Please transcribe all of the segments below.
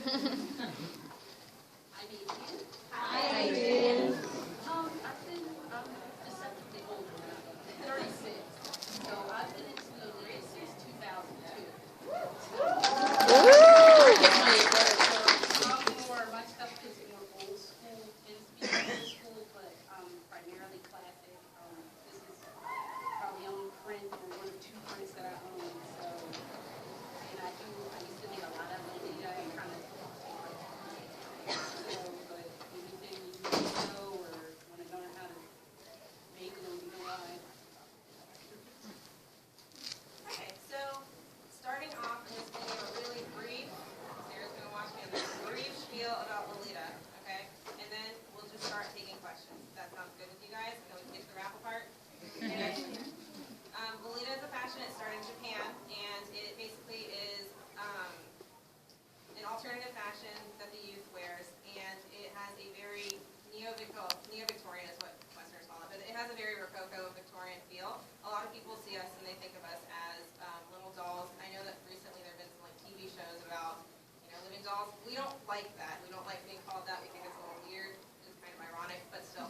Hi, Adrian. Hi, Adrian. I've been deceptively older now, 36. So I've been into Lolita since 2002. My stuff is more old school, tends to be old school, but primarily classic. This is probably only print or one or two prints that I own. So, and I used to make a lot of Lolita and kind of but anything you know or want to learn how to make it or go live. Okay, so starting off in this video, really brief. Sarah's going to watch me on this brief spiel about Lolita, okay? And then we'll just start taking questions. That sounds good with you guys? And then we can get to the raffle part. Okay. Lolita is a fashion. It started in Japan, and it basically is an alternative fashion that the youth wears, and it has a very neo-Victorian is what Westerners call it, but it has a very Rococo Victorian feel. A lot of people see us and they think of us as little dolls. I know that recently there have been some like TV shows about living dolls. We don't like that. We don't like being called that. We think it's a little weird. It's kind of ironic, but still.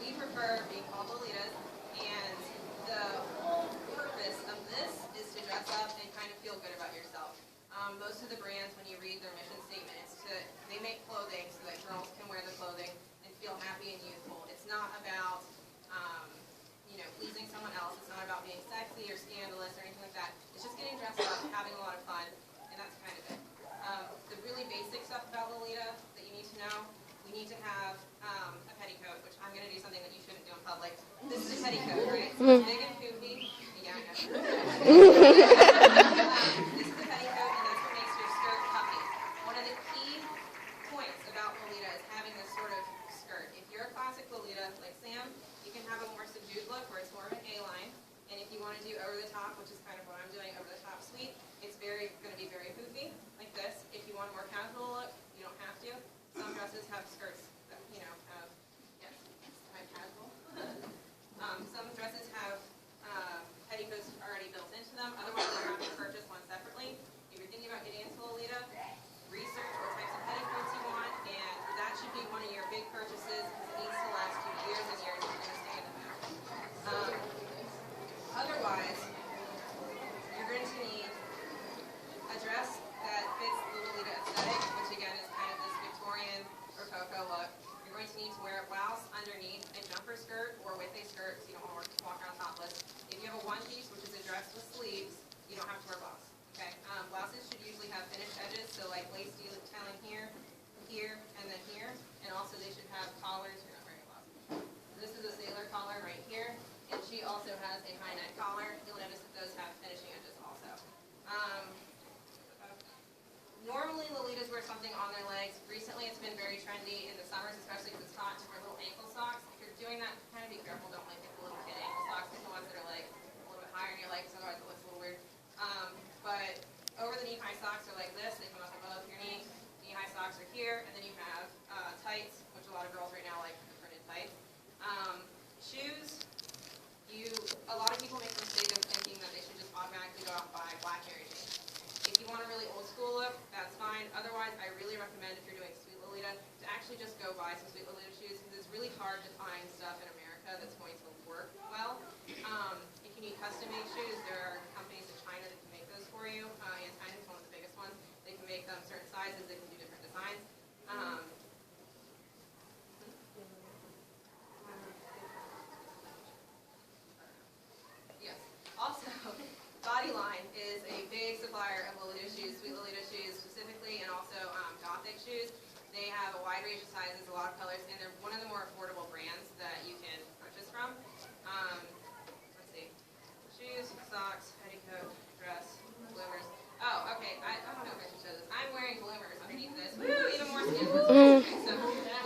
We prefer being called Lolitas, and the whole purpose of this is to dress up and kind of feel good about yourself. Most of the brands, when you read their mission statement, they make clothing so that girls can wear the clothing and feel happy and youthful. It's not about pleasing someone else. It's not about being sexy or scandalous or anything like that. It's just getting dressed up, having a lot of fun, and that's kind of it. The really basic stuff about Lolita that you need to know, we need to have a petticoat, which I'm going to do something that you shouldn't do in public. This is a petticoat, right? So it's big and poofy. Yeah, I know. This is a petticoat, and that's what makes your skirt puffy. One of the key points about Lolita is having this sort of skirt. If you're a classic Lolita, like Sam, you can have a more subdued look where it's more of an A-line. And if you want to do over the top, which is kind of what I'm doing, over the top suite, it's going to be very poofy, like this. If you want a more casual look, you don't have to. Some dresses have skirts that, have, yes, quite casual. Some dresses have petticoats already built into them. Otherwise, you have to purchase one separately. If you're thinking about getting into Lolita, research what types of petticoats you want, and that should be one of your big purchases because it needs to last you years and years if you're going to stay in the mood. Otherwise, you're going to need a dress that fits the Lolita aesthetic, which again is kind of this Victorian Rococo look. You're going to need to wear a blouse underneath, a jumper skirt, or with a skirt, so you don't want to walk around topless. If you have a one-piece, which is a dress with sleeves, you don't have to wear a blouse. Okay? Blouses should usually have finished edges, so like lace detailing here, here, and then here. And also they should have collars. You're not wearing a blouse. This is a sailor collar right here, and she also has a high neck collar. You'll notice that those have finishing edges also. Normally Lolitas wear something on their legs. Recently it's been very trendy in the summers, especially because it's hot, to wear little ankle socks. If you're doing that, kind of be careful. Don't like get the little kid ankle socks. Get the ones that are like a little bit higher in your legs, otherwise it looks a little weird. But over the knee high socks are like this. They come up above your knee. Knee high socks are here, and then you have tights, which a lot of girls right now like the printed tights. Shoes. A lot of people make the mistake of thinking that they should just automatically go out and buy black Mary Jane. If you want a really old school look, that's fine. Otherwise, I really recommend if you're doing Sweet Lolita to actually just go buy some Sweet Lolita shoes because it's really hard to find stuff in America that's going to work well. If you need custom-made shoes, there are companies in China that can make those for you. China is one of the biggest ones. They can make them certain sizes. They can do different designs. Yes. Also, Bodyline is a big supplier of Lolita shoes, Sweet Lolita shoes specifically, and also Gothic shoes. They have a wide range of sizes, a lot of colors, and they're one of the more affordable brands that you can purchase from. Let's see. Shoes, socks, petticoat, dress, bloomers. Oh, okay. I don't know if I should show this. I'm wearing bloomers underneath this. Woo, even more scandalous. Okay, so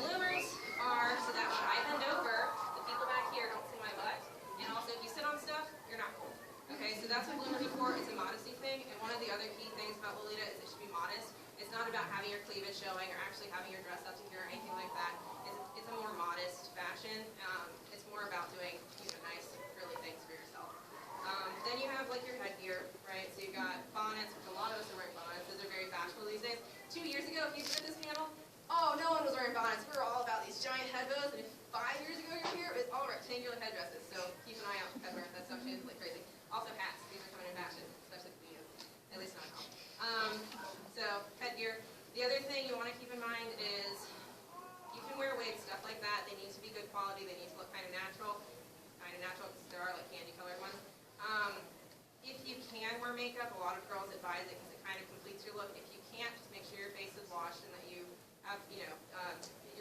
bloomers are so that when I bend over, the people back here don't see my butt. And also, if you sit on stuff, you're not cold. Okay, so that's what bloomers are for. It's a modesty thing. And one of the other key things about Lolita is it should be modest. It's not about having your cleavage showing or actually having your dress up to here or anything like that. It's a more modest fashion. It's more about doing nice, frilly things for yourself. Then you have like your headgear, right? So you've got bonnets, which a lot of us are wearing bonnets. Those are very fashionable. if you've been at this panel, oh, no one was wearing bonnets. We were all about these giant head bows, and if 5 years ago you were here, it was all rectangular headdresses. So keep an eye out for headwear. That stuff changes like crazy. Also hats. These are coming in fashion, especially for you. At least not all. So headgear. The other thing you want to keep in mind is you can wear wigs, stuff like that. They need to be good quality. They need to look kind of natural. Kind of natural because there are like candy colored ones. If you can wear makeup, a lot of girls advise it because it kind of completes your look. If you can't, just make sure your face is washed and that you have, you're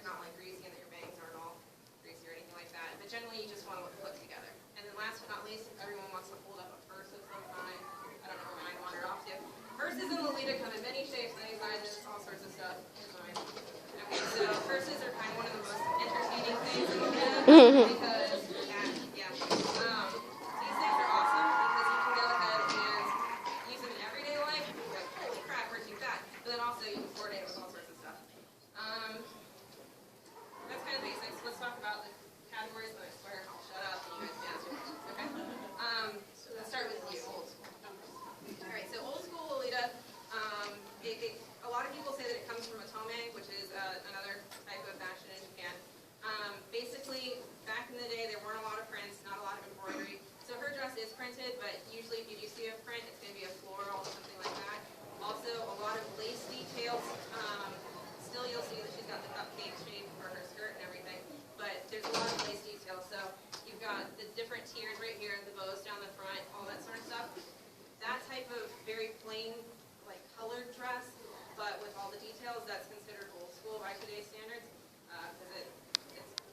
not like greasy and that your bangs aren't all greasy or anything like that. But generally, you just want to look put together. And then last but not least, everyone wants to hold up a purse of some kind. I don't know where mine wandered off to. Purses in Lolita come in many shapes, many sizes, all sorts of stuff. Here's mine. Okay, so purses are kind of one of the most entertaining things in Lolita because, these things are awesome because you can go ahead and use them in everyday life. You're like, holy crap, where'd you that? But then also you can coordinate with all sorts of stuff. That's kind of basics. Let's talk about the categories, but I swear I'll shut up and you guys can answer questions, okay? Let's start with you, old school. Alright, so old school Lolita, a lot of people say that it comes from Otome, which is another type of fashion in Japan. Basically, back in the day, there weren't a lot of prints, not a lot of embroidery. So her dress is printed, but usually if you do see a print, it's going to be a floral or something like that. Also, a lot of lace details. Still, you'll see that she's got the cupcake shape for her skirt and everything, but there's a lot of lace details. So you've got the different tiers right here, the bows down the front, all that sort of stuff. That type of very plain, like colored dress, but with all the details, that's considered old school by today's standards. Because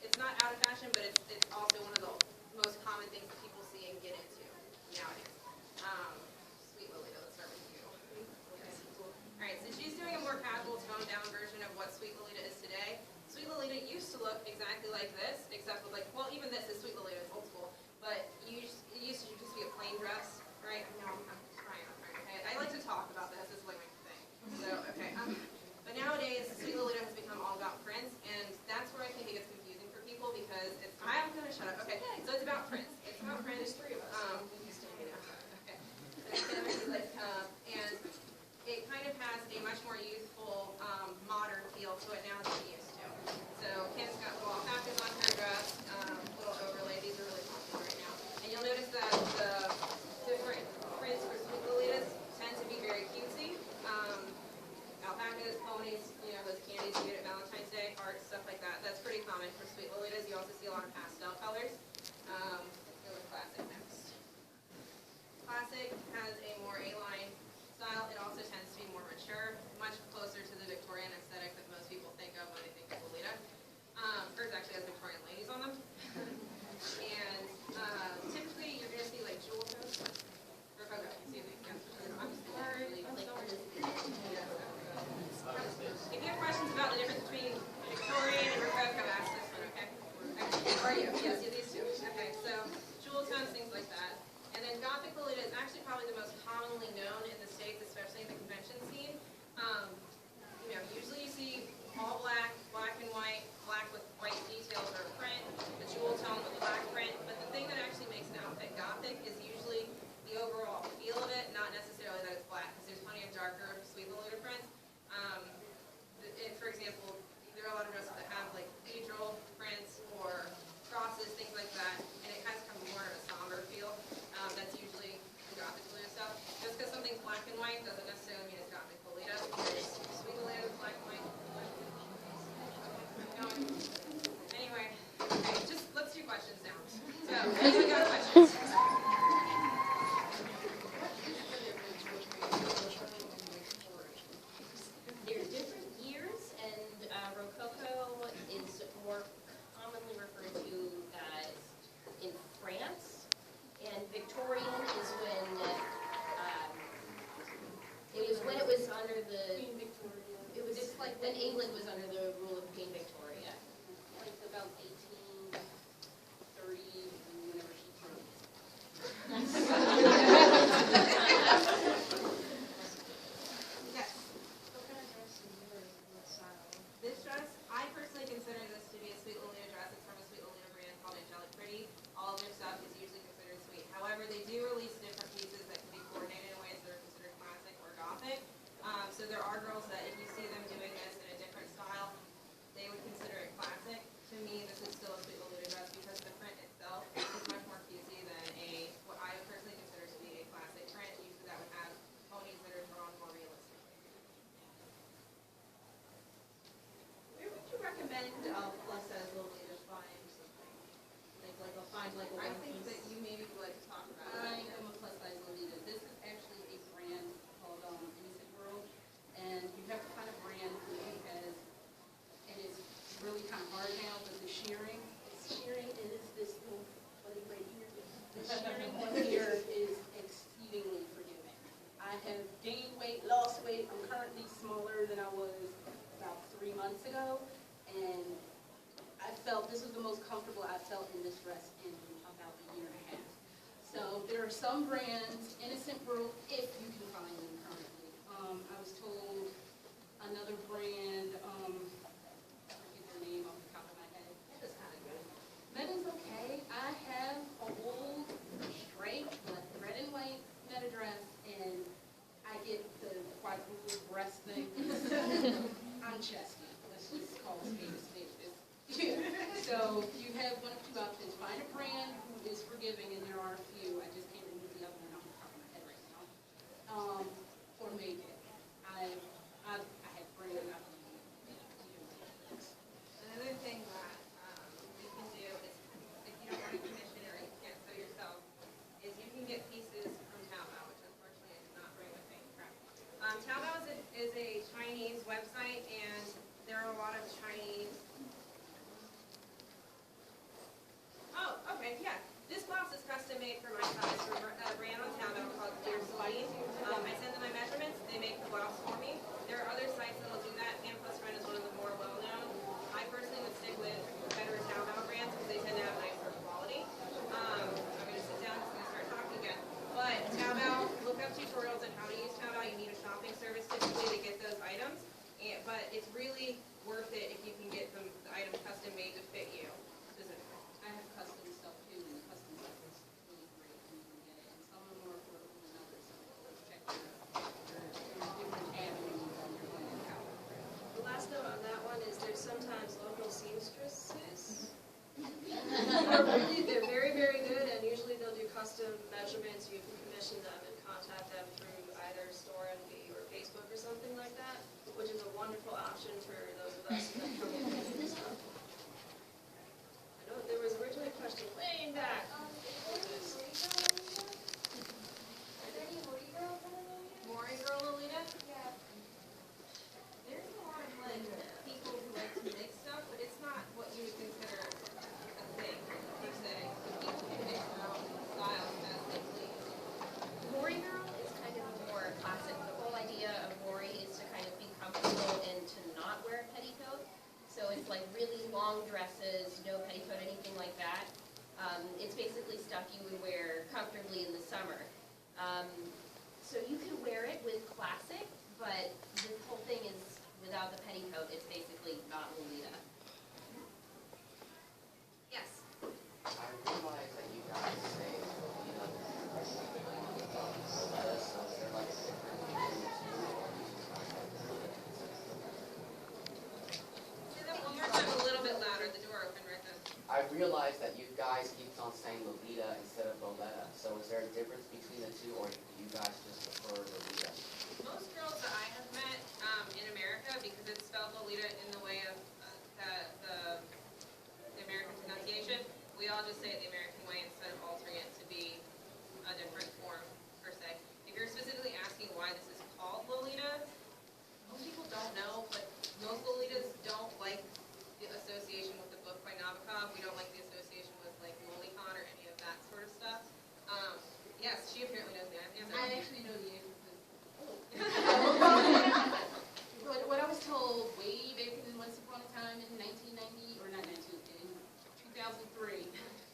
it's not out of fashion, but it's also one of the most common things that people see and get into nowadays. Sweet Lolita, let's start with you. Alright, so she's doing a more casual, toned down version of what Sweet Lolita is today. Sweet Lolita used to look exactly like this, except with like, well, even this is Sweet Lolita, it's old school, but it used to just be a plain dress, right? No, I'm trying, okay? I like to talk about this, it's like my thing. So, okay. But nowadays, Sweet Lolita has become all about prints, and that's where I think it gets confusing for people because I'm going to shut up. Okay, so it's about prints. It's about prints. There's 3 of us. Okay. And it kind of has a much more youthful, modern feel to it now than it used to. So Kim's got little alpacas on her dress, little overlay. These are really popular right now. And you'll notice that the different prints for Sweet Lolitas tend to be very cutesy. Alpacas, ponies, those candies you get at Valentine's Day, hearts, stuff like that. That's pretty common for Sweet Lolitas. You also see a lot of pastel colors. Go with Classic next. Classic has a more A-line style. It also tends to be more mature, much closer to the Victorian aesthetic that most people think of when they think of Lolita. Hers actually has Victorian ladies on them. And typically you're going to see like jewel toes. Rococo, excuse me. Yeah. I'm sorry. If you have questions about the difference between Victorian and Rococo, ask this one, okay? Are you? Yes, these two. Okay, so jewel tones, things like that. And then Gothic Lolita is actually probably the most commonly known in the States, especially in the convention scene. Usually you see all black, black and white, black with white details or print, a jewel tone with black print. But the thing that actually makes an outfit Gothic is usually the overall feel of it, not necessarily that it's black, because there's plenty of darker Sweet Lolita prints. For example, there are a lot of dresses that have like cathedral prints or crosses, things like that, and it has kind of more of a somber feel. That's usually the Gothic Lolita stuff. Just because something's black and white doesn't necessarily mean it's Gothic Lolita. Sweet Lolita is black and white. Anyway, okay, just let's do questions now. So, anyone got questions? There are different years, and Rococo is more commonly referred to as in France, and Victorian is when it was under the Queen Victoria. It was just like when England was under the rule of Queen Victoria. Like about 1830, whenever she turned. Yes. What kind of dress is yours? What style? This dress, I personally consider this to be a Sweet Lolita dress. It's from a Sweet Lolita brand called Angelic Pretty. All of their stuff is usually considered sweet. However, they do release different pieces that can be coordinated in ways that are considered classic or Gothic. So there are girls that if you see them doing this sell in this dress in about a year and a half. So there are some brands, Innocent World, if you can find them currently. I was told another brand, I forget their name off the top of my head. It's kind of good. Meta's okay. I have a old straight red and white Meta dress, and I get the quadruple breast thing. I'm chesty. Let's just call a spade a spade. Yeah. So you have one of two options. Find a brand who is forgiving, and there are a few. I just can't remember the other one off the top of my head right now. Or make it. I had brand. Another thing that you can do is, if you don't want to commission it or you can't sew yourself, is you can get pieces from Taobao, which unfortunately I did not bring with me. Taobao is a Chinese website, and there are a lot of Chinese. Oh, okay, yeah. This blouse is custom made for my size from a brand on Taobao called Clear Sleeve. I send them my measurements, they make the blouse for me. There are other sites that will do that. Hand Plus Friend is one of the more well-known. I personally would stick with better Taobao brands because they tend to have nicer quality. I'm going to sit down because I'm going to start talking again. But Taobao, look up tutorials on how to use Taobao. You need a shopping service typically to get those items. But it's really worth it if you can get the item custom made to fit you specifically. I have custom stuff too, and the custom stuff is really great when you can get it. And some are more affordable than others, so check your different avenues on your own account. The last note on that one is there's sometimes local seamstresses. They're very, very good, and usually they'll do custom measurements. You can commission them and contact them through either Store Envy or Facebook or something like that, which is a wonderful option for those of us that come in and stuff. I know there was originally a question way back. Maury Girl Lolita? There's a lot of like people who like to mix stuff, but it's not what you would consider a thing per se. So people can mix their own styles as they please. Maury Girl is kind of more classic. The whole idea of Maury is to kind of be comfortable and to not wear a petticoat. So it's like really long dresses, no petticoat, anything like that. It's basically stuff you would wear comfortably in the summer. So you can wear it with classic, but the whole thing is without the petticoat, it's basically not Lolita. Yes. I realize that you guys say Lolita Lolita, so is there like a different meaning to it, or do you just not have Say that one more time a little bit louder. The door opened right then. I realize that you guys keep on saying Lolita instead of Loletta, so is there a difference between the two, or do you guys just prefer Lolita? Most girls that I have met in America, because it's spelled Lolita in the way of the American pronunciation, we all just say it the American way instead of altering it to be a different form, per se. If you're specifically asking why this is called Lolita, most people don't know, but most Lolitas don't like the association with the book by Nabokov. We don't like the association with like Lolicon or any of that sort of stuff. Yes, she apparently knows the answer. I actually know the answer. What I was told way back in once upon a time in 1990, or not 19, in 2003,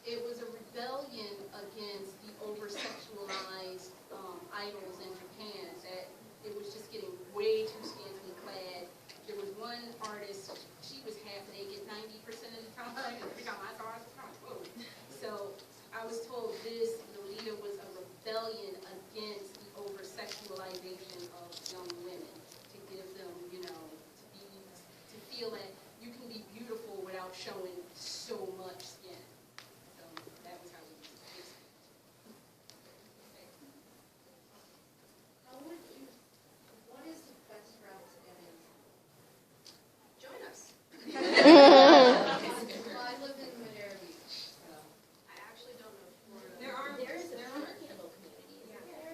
it was a rebellion against the over-sexualized idols in Japan, that it was just getting way too scantily clad. There was one artist, she was half naked 90% of the time, and every time I saw her, I was kind of, whoa. So I was told this, Lolita, was a rebellion against the over-sexualization of young women, to give them, to feel that you can be beautiful without showing so much skin. So that was how we used it. What is the best route to get in? Join us. Well, I live in Madera Beach, so I actually don't know Florida. There are There is a there are cannibal community, isn't there?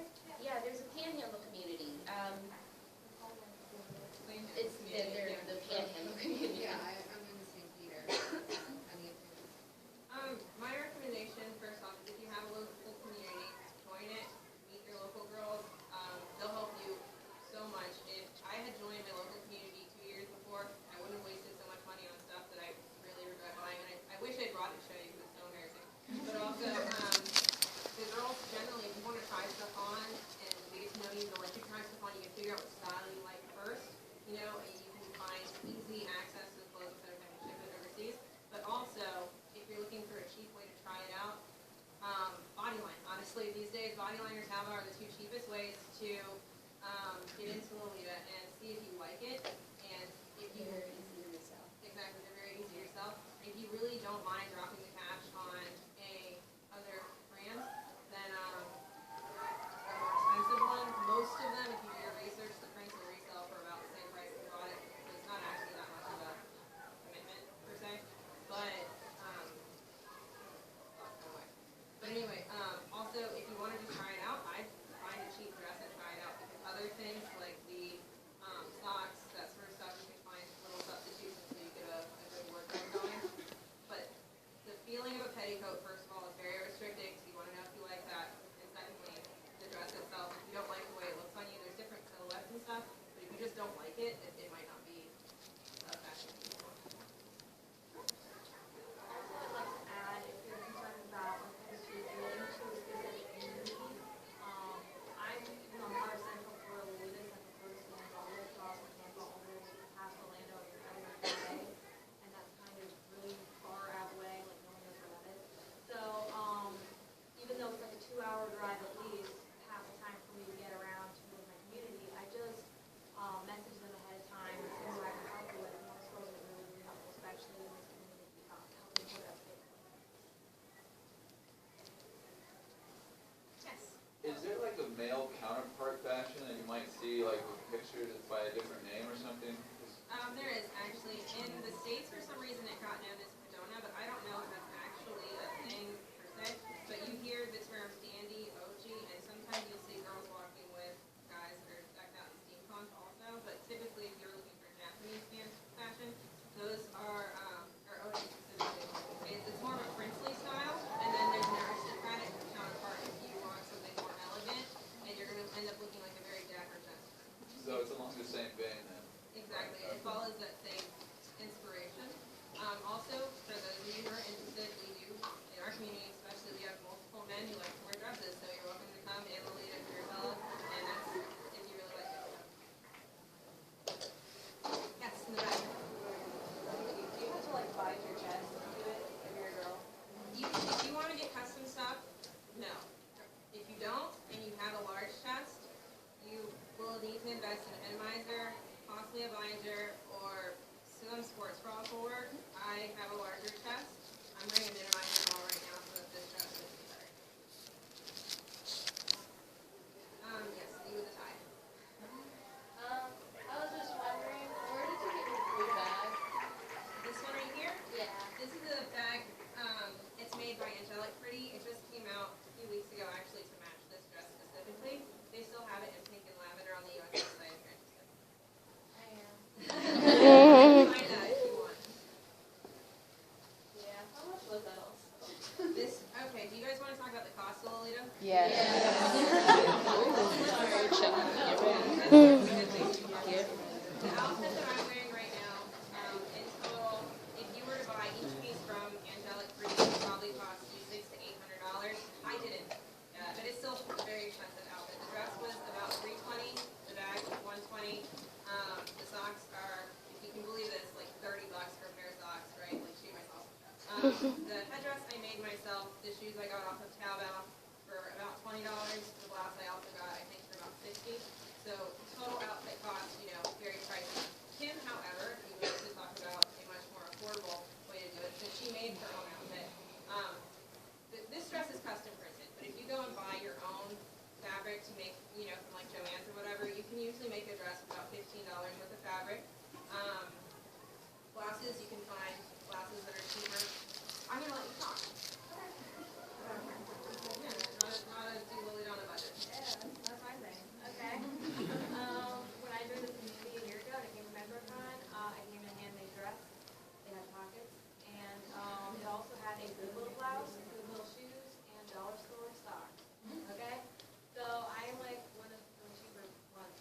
I have a larger chest. I'm wearing a minimizer ball right now, so that this dress fits me better. Yes, you with the tie. I was just wondering, where did you get your blue bag? This one right here, Yeah. this is a bag, it's made by Angelic Pretty. It just came out a few weeks ago, actually, to match this dress specifically. They still have it in pink and lavender on the US website if you're interested. I am. Find that if you want. Yeah, how much was that also? This, okay, do you guys want to talk about the cost, Lolita? Yes. The outfit that I'm wearing right now, in total, if you were to buy each piece from Angelic Pretty, it would probably cost you $600 to $800. I didn't, but it's still a very expensive outfit. The dress was about $320, the bag was $120. The socks are, if you can believe this, like $30 for a pair of socks, right? Like shoot myself. The headdress I made myself. The shoes I got off of Taobao for about $20. The blouse I also got, I think, for about $60. So total outfit cost, very pricey. Kim, however, if you would like to talk about a much more affordable way to do it, since she made her own outfit. This dress is custom printed, but if you go and buy your own fabric to make, from like Joann's or whatever, you can usually make a dress with about $15 worth of fabric. Blouses, you can find blouses that are cheaper. I'm going to let you talk. Yeah, not a do Lolita on a budget. Yeah, that's my thing. Okay. When I joined the community a year ago, and I came to Metrocon, I came in a handmade dress. They had pockets, and it also had a Goodwill blouse, Goodwill shoes, and dollar store socks. Okay. So I am like one of the cheaper ones,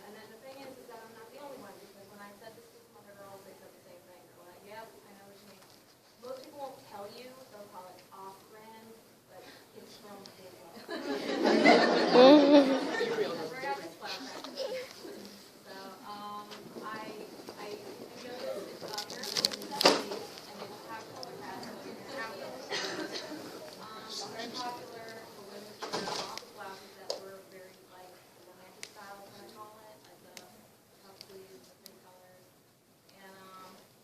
and then the thing is that I'm not the only one, because when I said this to some other girls, they said the same thing. They're like, "Yep, I know what you mean." Most people won't tell you; they'll call it off-brand, but it's from Goodwill. Right out this class, actually. So, I noticed it's apparently necessity, and they just have color pads, so you can have those. Very popular for women's wear, lots of blouses that were very, like, romantic style, kind of call it, like the puff sleeves, the pretty colors. And,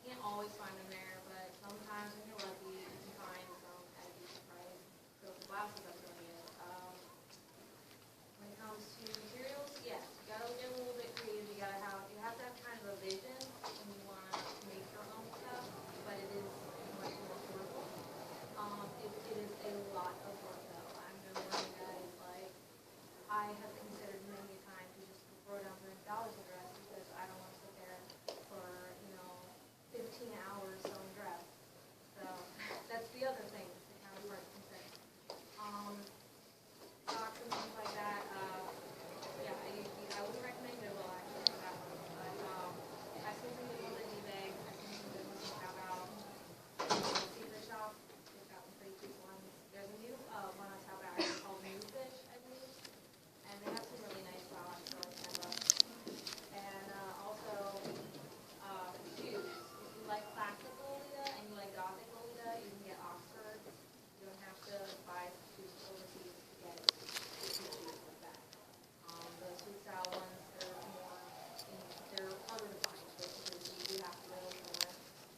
can't always find them there, but sometimes when you're lucky, you can find some at a decent price. So the blouses, that's really it. When it comes to materials, yes, you gotta get a little bit creative. You have to have kind of a vision when you want to make your own stuff, but it is much more affordable. It is a lot of work though. I'm really one of the guys, like, I have considered many a time to just throw down $30 a dress because I don't want to sit there for, 15 hours sewing dress. So that's the other thing, the counterpart concern. Socks and things like that, yeah, I wouldn't recommend Goodwill actually for that one, but, I've seen some good ones on eBay, I've seen some good ones on Taobao. Secret Shop, they've got some pretty cute ones. There's a new, one on Taobao actually called New Fish, I believe, and they have some really nice socks for like $10. And, also, shoes. If you like classic Lolita and you like gothic Lolita, you can get Oxford. You don't have to buy shoes overseas to get shoes like that. The street style ones, they're harder to find, basically, so you do have to go somewhere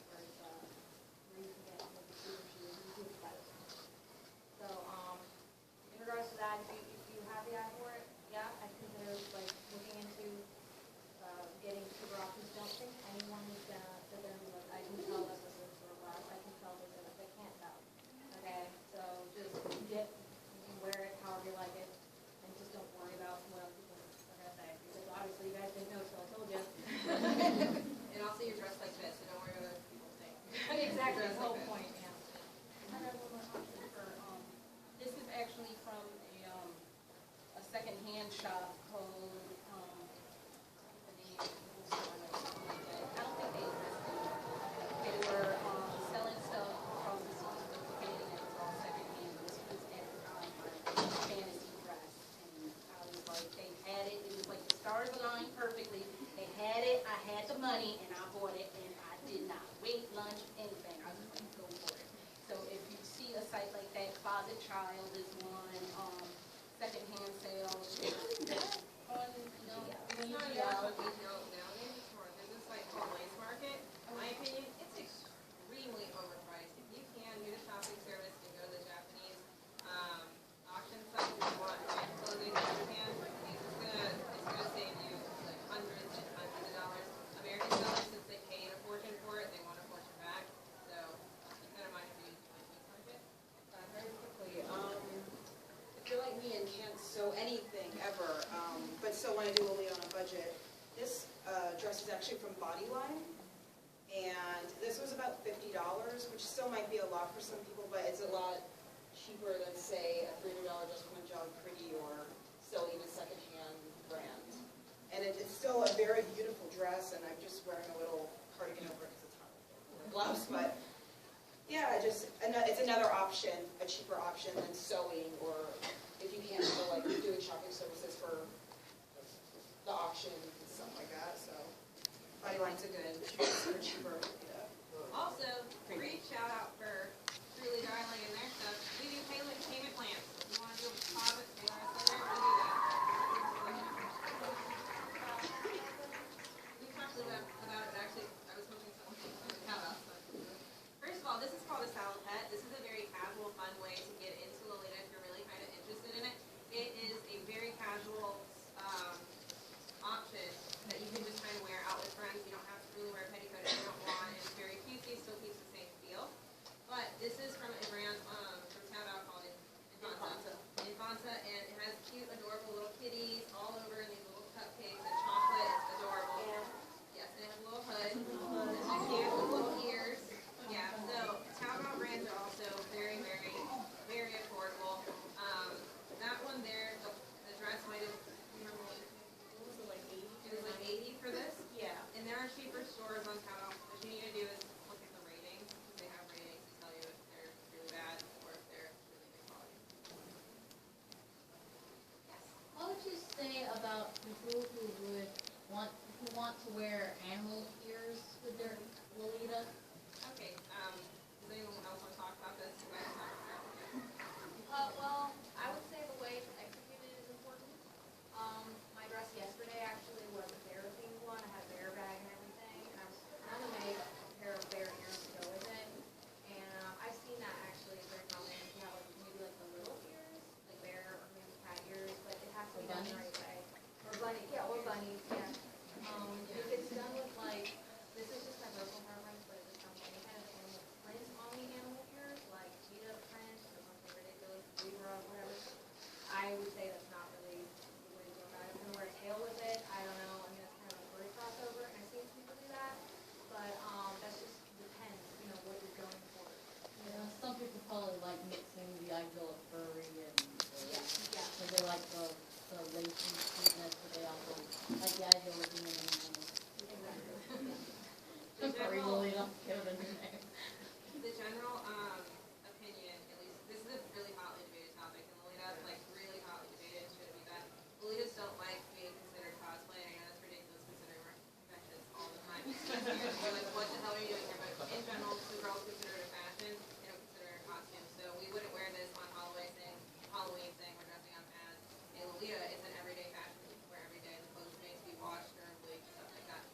where it's, where you can get maybe cheaper shoes, and you can buy those ones. So, in regards to that, if you have the eye for it, yeah, I'd consider, like, looking into, getting super options. Don't think anyone is gonna sit there and be like, I can tell this is a store blouse, I can tell this is, they can't tell. Okay, so just get, you can wear it however you like it, and just don't worry about what other people are gonna say, because obviously you guys didn't know, so I told you. And also you're dressed like this, so don't worry about what people think. Exactly, Dress the whole like this. point, yeah. I have one more question for, this is actually from a secondhand shop called, the name, something like that. I don't think they existed. They were, selling stuff across the seas, duplicating it, it was all secondhand. This was at my fantasy dress, and I was like, they had it, it was like the stars aligned perfectly. They had it, I had the money, and I bought it, and I did not wait lunch, anything. I was just like, which still might be a lot for some people, but it's a lot cheaper than, say, a $300 dress from a Jog Pretty or still even secondhand brand. And it's still a very beautiful dress, and I'm just wearing a little cardigan over it because it's hot with a blouse, but yeah, it's another option, a cheaper option than sewing, or if you can't go like doing shopping services for the auction and stuff like that. So body line's a good, super cheaper. Yeah. Also, great shout out for Truly Darling and their stuff. We do payment plans. If you want to do a deposit, pay our seller, we do that. We talked about it, actually, I was hoping someone would shout out. First of all, this is called a salad pet. This is a very casual, fun way to get into Lolita if you're really kind of interested in it. It is a very casual option that you can just kind of wear out with friends. You don't have to really wear a petticoat if you don't want. It's very cutesy, still keeps the same feel. But this is from a brand from Taobao called Infanza. Infanza, and it has cute, adorable little kitties all over in these little cupcakes and chocolate. It's adorable. Yes, and it has a little hood. It's so cute with little ears. Yeah, so Taobao brands are also very, very, very affordable. That one there, the dress might have, remember what was it, like 80? It was like 80 for this? Yeah. And there are cheaper stores on Taobao. What you need to do is look at the ratings. They have ratings to tell you if they're really bad or if they're really good quality. Yes. What would you say about people who want to wear animal ears with their Lolita? Okay, does anyone else want to talk about this? Well, I would say the way it's executed is important. My dress yesterday actually was a bear themed one. I had a bear bag and everything, and I was trying to make a pair of bear ears to go with it. And I've seen that actually is very common. You have like maybe like the little ears, like bear or maybe cat ears, but it has to be done the right way. Or bunny, yeah, or bunnies, yeah. If it's done with like, this is just my personal preference, but if it's done with any kind of animal print on the animal ears, like cheetah print or something ridiculous, zebra, whatever, I would say that's not really the way to go about it. If you're gonna wear a tail with it, I don't know, I mean, that's kind of a furry crossover, and I've seen people do that, but, that just depends, you know, what you're going for. Yeah, some people probably like mixing the ideal of furry and Yeah. so they like the lacy sweetness, but they also like the ideal of being an animal. The Furry general, Lolita, give it a new name. the general opinion, at least, this is a really hotly debated topic, and Lolita, like, really hotly debated, should it be that? Lolitas don't like being considered cosplay, and I know that's ridiculous considering we're at conventions all the time. We're like, what the hell are you doing here? But in general, two girls consider it a fashion, they don't consider it a costume, so we wouldn't wear this on Halloween saying we're dressing up as a Lolita. It's an everyday fashion that you can wear every day. The clothes need to be washed or bleached, stuff like that.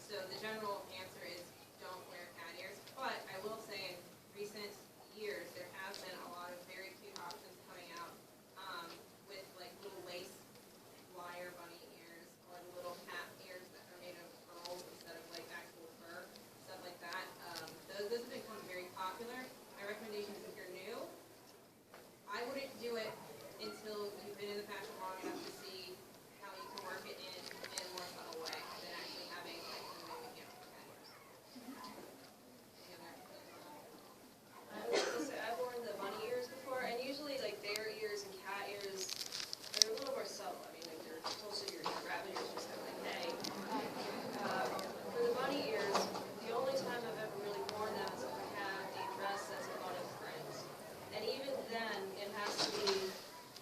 So the general answer is don't wear cat ears. But I will say in recent years, there have been a lot of very cute options coming out with like little lace wire bunny ears or little cat ears that are made of pearls instead of like actual fur, stuff like that. Those have become very popular. My recommendation is if you're new, I wouldn't do it until you've been in the fashion long enough to see how you can work it in a more subtle way than actually having like something with cat ears. Any other opinions on that? I was gonna say, I've worn the bunny ears before, and usually like bear ears and cat ears, they're a little more subtle. I mean, like they're closer to your rabbit ears, just kind of like, hey. For the bunny ears, the only time I've ever really worn them is if I had a dress that's a bunny print. And even then, it has to be,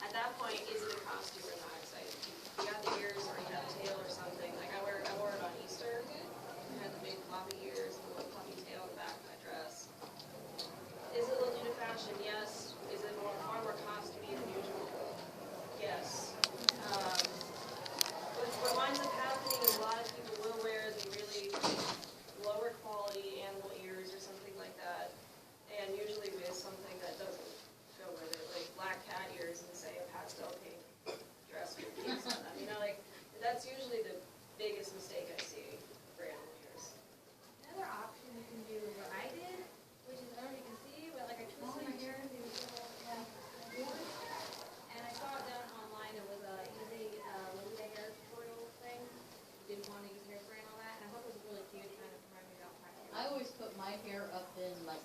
at that point, is it a costume or not? So you got the ears or you got the tail or something. Like I wore it on Easter. I had the big floppy ears and the little puffy tail in the back of my dress. Is it Lolita fashion? Yes. Is it far more costumey than usual? Yes. What winds up happening is a lot of people will wear the really lower quality animal ears or something like that, and usually with something that doesn't go with it, like black cat ears and say a pastel pink dress with pinks on them. You know, like that's usually the biggest mistake I see for animal ears. Another option you can do what I did, which is, I don't know if you can see, but like I twisted my hair into a little, and I saw it done online. It was a easy Lolita hair tutorial thing. You didn't want to use hairspray and all that, and I thought it was really cute, kind of reminded me about practice. I always put my hair up in like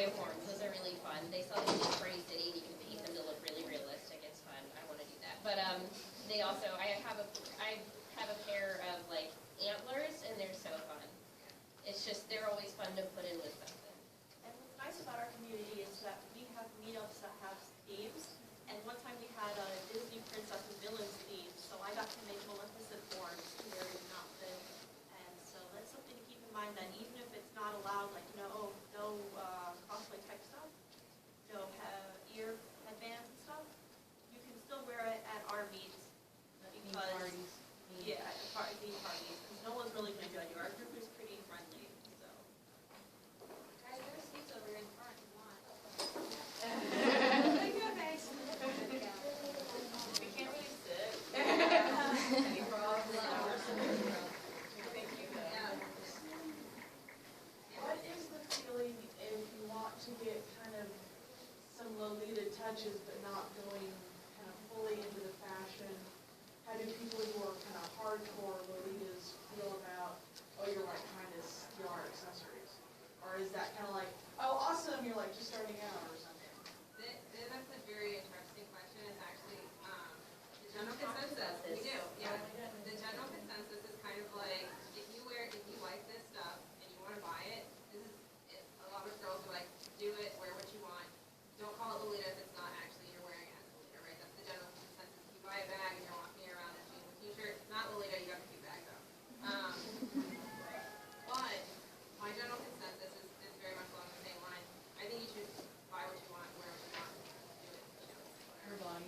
have horns. Those are really fun. They sell them in Party City, and you can paint them to look really realistic. It's fun. I want to do that. But they also, I have a pair of like antlers, and they're so fun. It's just they're always fun to put in with something. And what's nice about our community is that we have meetups that have themes. And one time we had a Disney princess and villains theme, so I got to make Maleficent horns to wear in an outfit. And so that's something to keep in mind, that even if it's not allowed, like no cosplay type stuff, no ear headbands and stuff, you can still wear it at our meets. Because, yeah, at theme parties, because no one's really going to judge you. Our group is pretty friendly, so. Guys, there's seats over here in front if you want. Thank you, guys. We can't really sit. Any problems? Thank you, guys. What is the feeling if you want to get kind of some Lolita touches but not going kind of fully into the fashion? How do people who are kind of hardcore Lolitas feel about, oh, you're like trying to steal our accessories? Or is that kind of like, oh, awesome, you're like just starting out or something? That's a very interesting question. It's actually the general consensus. We do, yeah. The general consensus is kind of like, if you like this stuff and you want to buy it, a lot of girls are like, do it, wear what you want. Don't call it Lolita if it's not actually you're wearing it as Lolita, right? That's the general consensus. If you buy a bag and you're walking around in jeans and t-shirt, it's not Lolita, you have to keep bags up. But my general consensus is very much along the same line. I think you should buy what you want, wear what you want, do it, whatever. Your body.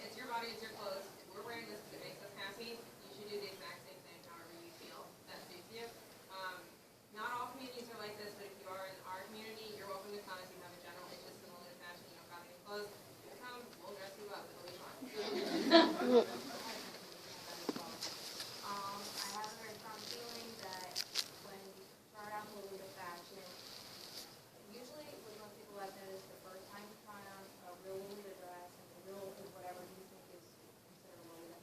It's your body, it's your clothes. If we're wearing this because it makes us happy, you should do the exact same thing however you feel that suits you. Not all communities are like this, but if you are in our community, you're welcome to come if you have a general interest in Lolita fashion, you don't got any clothes, you come, we'll dress you up, it'll be fun. I have a very strong feeling that when you start out in Lolita fashion, usually with most people I've noticed, the first time you try on a real Lolita dress and the real is whatever you think is considered Lolita,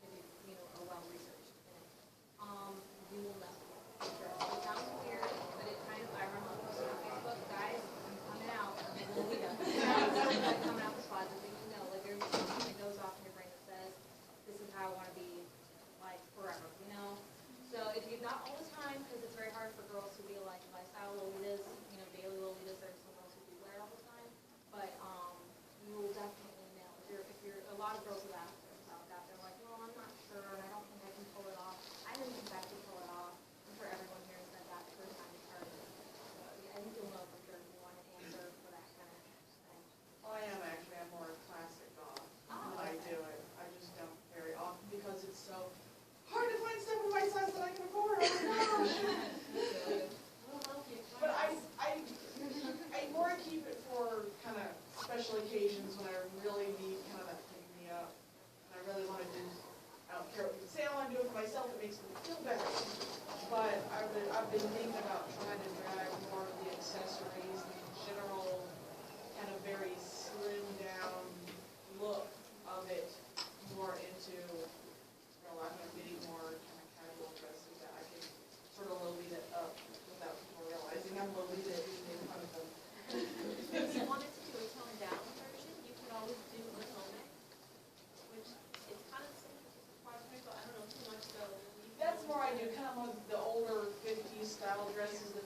if you are well researched in it, you will know. It sounds weird, but it kind of, I remember posting on Facebook, guys, I'm coming out, I'm Lolita. I'm coming out the closet, but you know, like there's something that goes off in your brain that says, this is how I want to be, like, forever, you know? So if you not all the time, because it's very hard for girls to be like lifestyle Lolitas, you know, daily Lolitas, there's some girls who do wear it all the time, but you will definitely know. If you're, a lot of girls have asked us about that, they're like, well, I'm not sure, and I don't think I can pull it off. I know you can actually pull it off. I'm sure everyone here has said that the first time you heard it. So yeah, I think you'll know for sure if you want an answer for that kind of thing. Well, I am actually, I'm more a classic goth when I do it. I just don't very often because it's so hard to find stuff in my size that I can afford. Oh my gosh. But I more keep it for kind of special occasions when I really need kind of that pick me up. And I really want to do, I don't care what people say, I want to do it for myself, it makes me feel better. But I've been thinking about trying to drag more of the accessories, the general kind of very slim down look of it more into, I'm getting more kind of casual dresses that I can sort of Lolita up without people realizing I'm Lolita even in front of them. If you wanted to do a toned down version, you could always do a Lolita, which is kind of similar to surprising, but I don't know too much, so. That's more I do, kind of like the older 50s style dresses that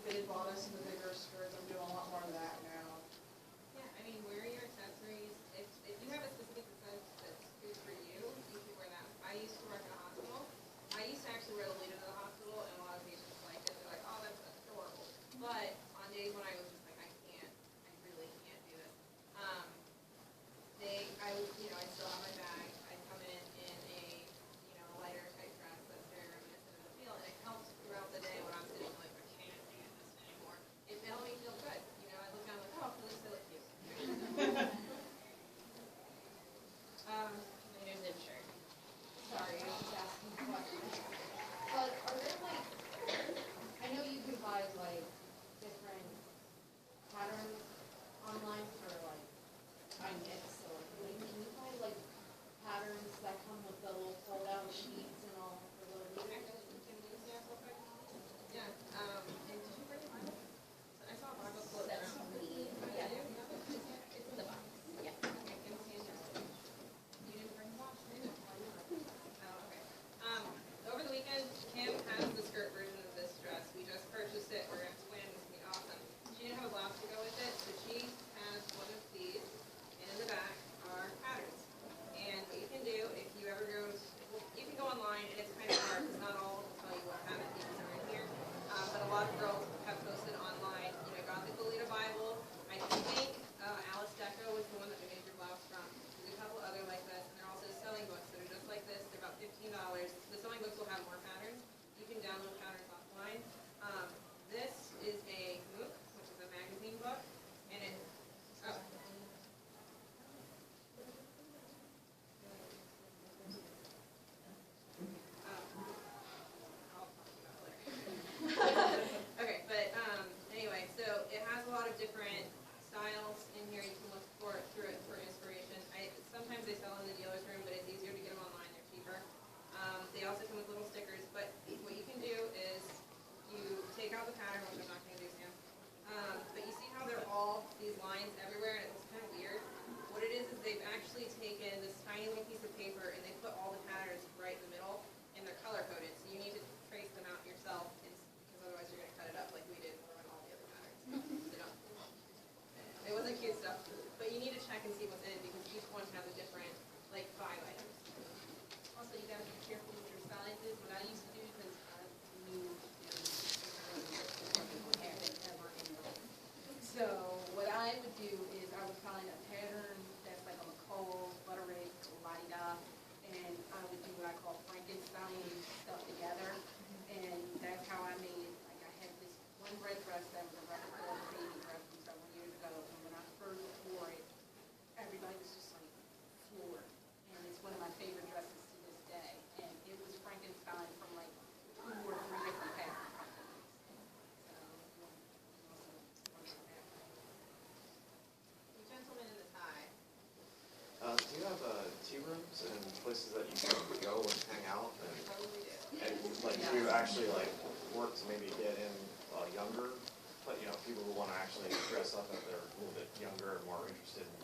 people who want to actually dress up if they're a little bit younger or more interested in,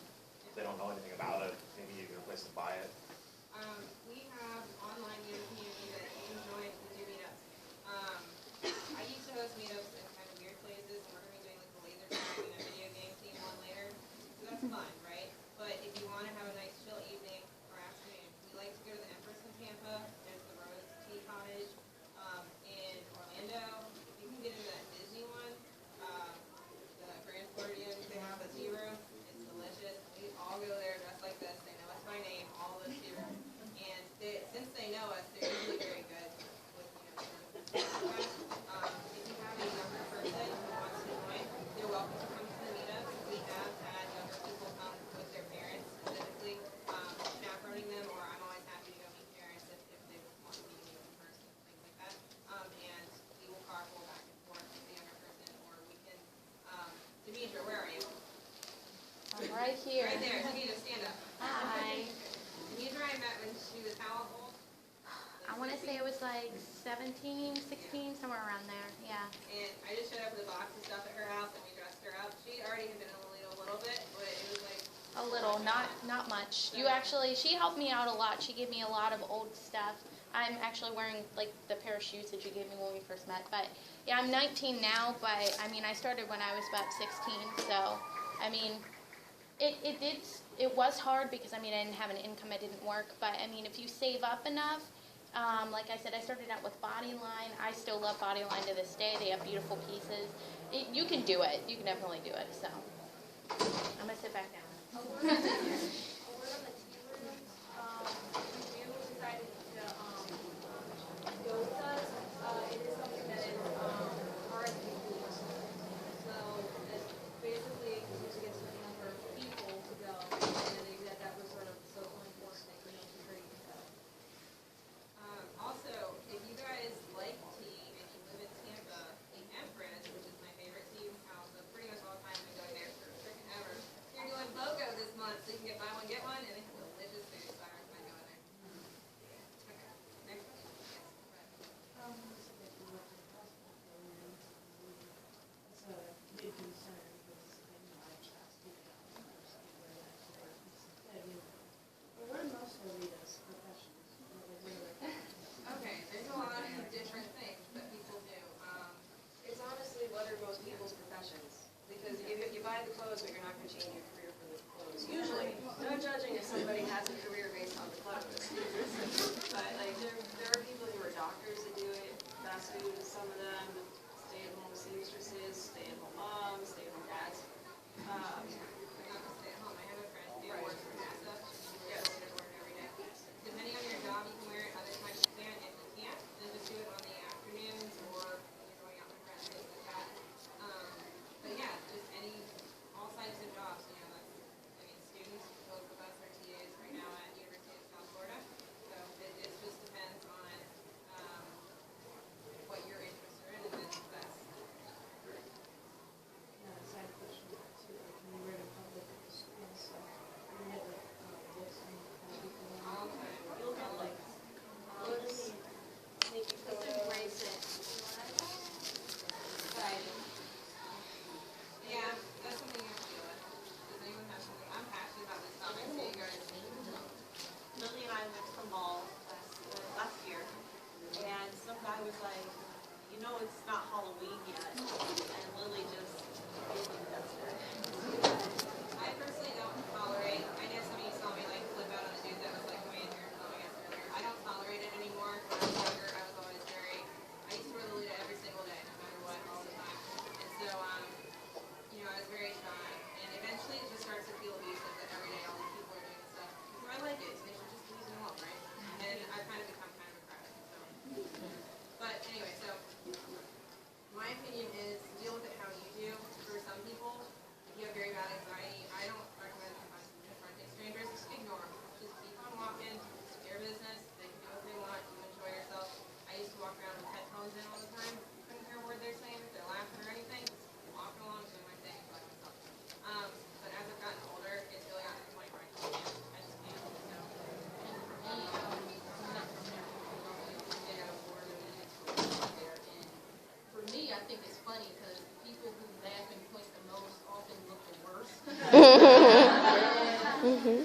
if they don't know anything about it, maybe even a place to buy it? We have online meetup community that you can join to do meetups. I used to host meetups in kind of weird places, and we're going to be doing like the laser tag and a video game theme one later. So that's fun, right? But if you want to have a nice chill evening or afternoon, we like to go to the Empress in Tampa. There's the Rose Tea Cottage in Orlando. You can get into that Disney one. The Grand Floridian, they have a tea room. It's delicious. We all go there dressed like this. They know us by name, all of the tea room. And since they know us, they're usually very good with, if you have a younger person who wants to join, they're welcome to come to the meetup. We have had younger people come with their parents, specifically chaperoning them, or I'm always happy to go meet parents if they want to meet me in person, things like that. And we will carpool back and forth with the younger person, or we can, Demetra, where are you? I'm right here. Right there, Demetra, stand up. Hi. Demetra I met when she was how old? I want to say it was like 17, 16, somewhere around there. Yeah. And I just showed up with a box of stuff at her house and we dressed her up. She already had been in Lolita a little bit, but it was like A little, not much. You actually, she helped me out a lot. She gave me a lot of old stuff. I'm actually wearing like the pair of shoes that you gave me when we first met. But yeah, I'm 19 now, but I mean, I started when I was about 16. So, I mean, it was hard because I mean, I didn't have an income, I didn't work. But I mean, if you save up enough, like I said, I started out with Bodyline. I still love Bodyline to this day. They have beautiful pieces. You can do it. You can definitely do it. So, I'm gonna sit back down. A word on the tea rooms, we decided to go with us. It is something that is RSVP. So it's basically to get some number of people to go, and that was sort of so important that we don't agree to go. Also, if you guys like tea and you live in Tampa, the Empress, which is my favorite tea house, so pretty much all the time I go there for freaking ever. They're doing BOGO this month, so you can get buy one, get one, and they have delicious food, so I recommend going there. Okay, next question. It's a big concern because I know I trust people where that's where but what are most Lolitas professions? Okay, there's a lot of different things that people do. It's honestly what are most people's professions? Because you buy the clothes, but you're not going to change your career for the clothes. Usually, no judging if somebody has a career based on the clothes. But like there are people who are doctors that do it, fast food, some of them, stay-at-home seamstresses, stay-at-home moms, stay-at-home dads. I'm not gonna stay at home. I have a friend who works for NASA. She goes to work every day. Depending on your job, you can wear it. Other times you can't. If you can't, then just do it on the afternoons or when you're going out with friends, things like that. But yeah, just all types of jobs. Students, both of us are TAs right now at University of South Florida. So it just depends on what you're interested in, and then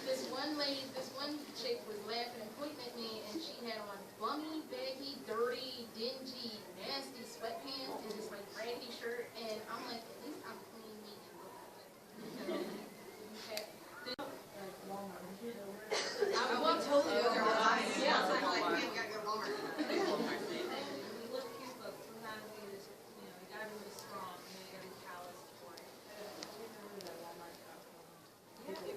This one chick was laughing and pointing at me, and she had on bummy, baggy, dirty, dingy, nasty sweatpants and this like raggedy shirt, and I'm like, at least I'm clean, neat, and good. I will totally go there. Yeah, it's like, we gotta go to Walmart. We look cute, but sometimes we just, you gotta be really strong, and you gotta be calloused for it. And they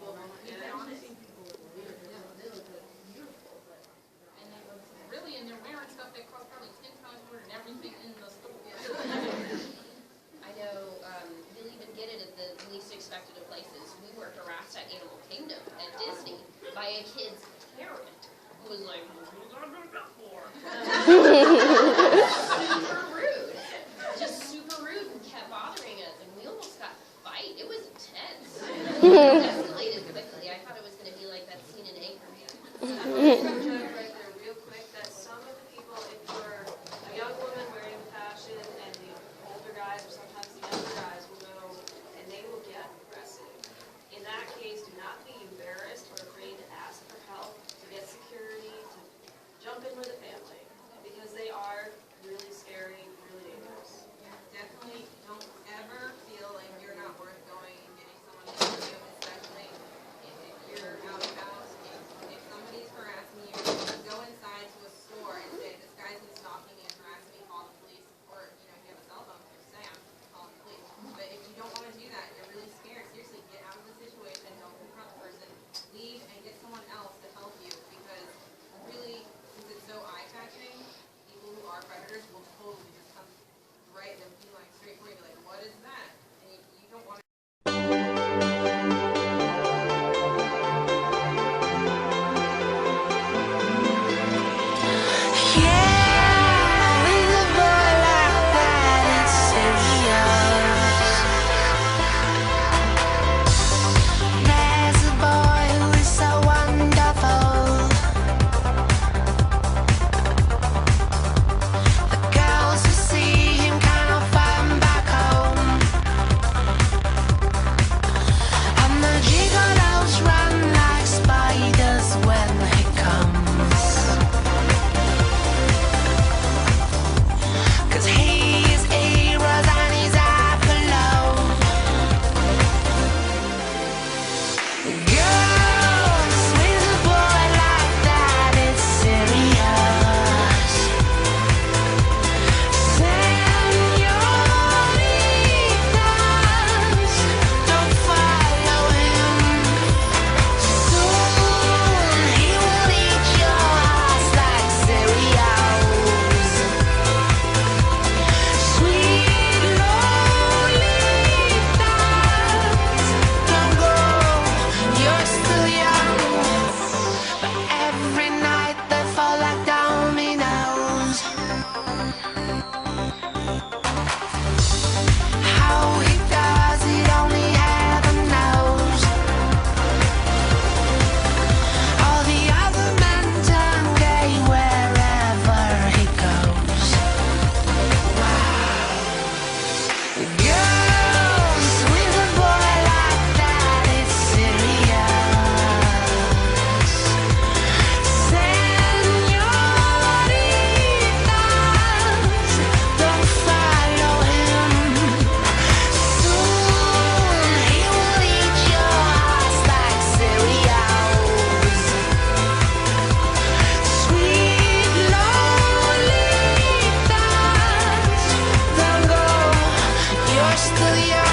were really, and they're wearing stuff that costs probably 10 times more than everything in the store. I know, you'll even get it at the least expected of places. We were harassed at Animal Kingdom at Disney by a kid's parent who was like, super rude. Just super rude and kept bothering us, and we almost got a fight. It was intense. It escalated quickly. I thought it was going to be like that scene in Anchorman. Right there, real quick, that some of the people, if you're a young woman wearing fashion, and the older guys or sometimes the younger guys will go and they will get aggressive. In that case, do not be embarrassed or afraid to ask for help, to get security, to jump in with a family, because they are really scary, really dangerous. Definitely don't ever feel like you're not worth going and getting someone to help you, especially if you're out and about. If somebody's harassing you, go inside to a store and say, this guy's been stalking me and harassing me, call the police. Or, if you have a cell phone, just say, I'm calling the police. But if you don't want to do that, you're really scared, seriously, get out of the situation, don't confront the person, leave and get someone else to help you, because really, since it's so eye-catching, people who are predators will totally just come right and be like straight for you, like, what is that? And you don't want to. Still young.